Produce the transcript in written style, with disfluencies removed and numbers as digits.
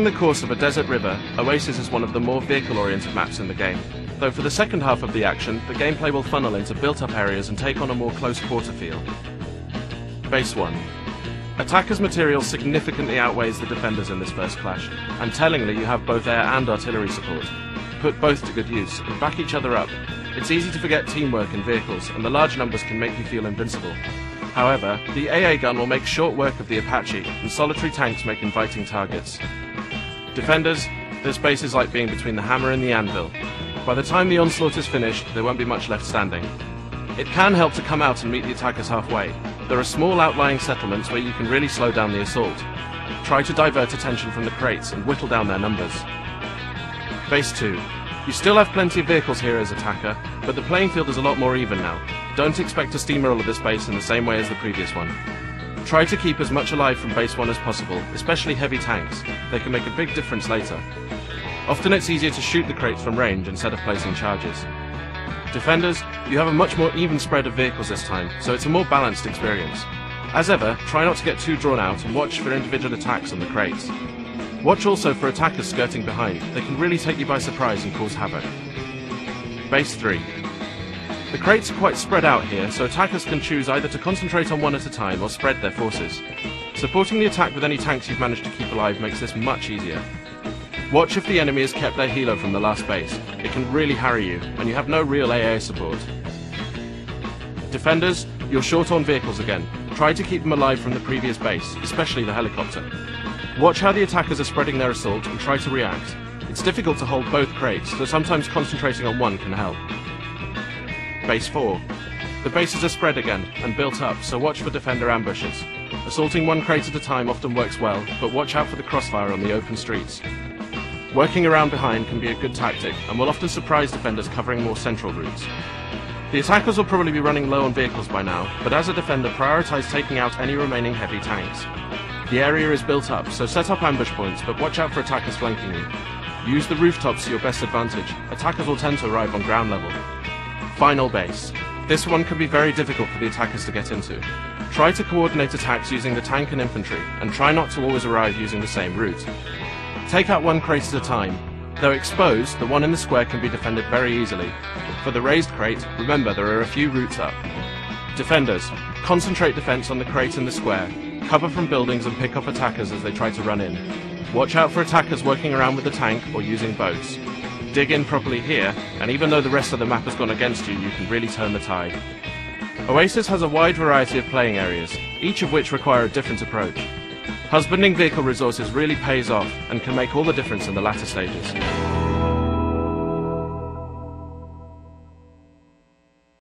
Following the course of a desert river, Oasis is one of the more vehicle-oriented maps in the game, though for the second half of the action, the gameplay will funnel into built-up areas and take on a more close-quarter feel. Base 1. Attackers' material significantly outweighs the defenders in this first clash, and tellingly you have both air and artillery support. Put both to good use, and back each other up. It's easy to forget teamwork in vehicles, and the large numbers can make you feel invincible. However, the AA gun will make short work of the Apache, and solitary tanks make inviting targets. Defenders, this base is like being between the hammer and the anvil. By the time the onslaught is finished, there won't be much left standing. It can help to come out and meet the attackers halfway. There are small outlying settlements where you can really slow down the assault. Try to divert attention from the crates and whittle down their numbers. Base 2. You still have plenty of vehicles here as attacker, but the playing field is a lot more even now. Don't expect to steamroller this base in the same way as the previous one. Try to keep as much alive from base 1 as possible, especially heavy tanks. They can make a big difference later. Often it's easier to shoot the crates from range instead of placing charges. Defenders, you have a much more even spread of vehicles this time, so it's a more balanced experience. As ever, try not to get too drawn out and watch for individual attacks on the crates. Watch also for attackers skirting behind. They can really take you by surprise and cause havoc. Base 3. The crates are quite spread out here, so attackers can choose either to concentrate on one at a time or spread their forces. Supporting the attack with any tanks you've managed to keep alive makes this much easier. Watch if the enemy has kept their helo from the last base. It can really harry you, and you have no real AA support. Defenders, you're short on vehicles again. Try to keep them alive from the previous base, especially the helicopter. Watch how the attackers are spreading their assault and try to react. It's difficult to hold both crates, so sometimes concentrating on one can help. Base 4. The bases are spread again and built up, so watch for defender ambushes. Assaulting one crate at a time often works well, but watch out for the crossfire on the open streets. Working around behind can be a good tactic, and will often surprise defenders covering more central routes. The attackers will probably be running low on vehicles by now, but as a defender prioritize taking out any remaining heavy tanks. The area is built up, so set up ambush points, but watch out for attackers flanking you. Use the rooftops to your best advantage. Attackers will tend to arrive on ground level. Final base. This one can be very difficult for the attackers to get into. Try to coordinate attacks using the tank and infantry, and try not to always arrive using the same route. Take out one crate at a time. Though exposed, the one in the square can be defended very easily. For the raised crate, remember there are a few routes up. Defenders, concentrate defense on the crate in the square. Cover from buildings and pick off attackers as they try to run in. Watch out for attackers working around with the tank or using boats. Dig in properly here, and even though the rest of the map has gone against you, you can really turn the tide. Oasis has a wide variety of playing areas, each of which require a different approach. Husbanding vehicle resources really pays off and can make all the difference in the latter stages.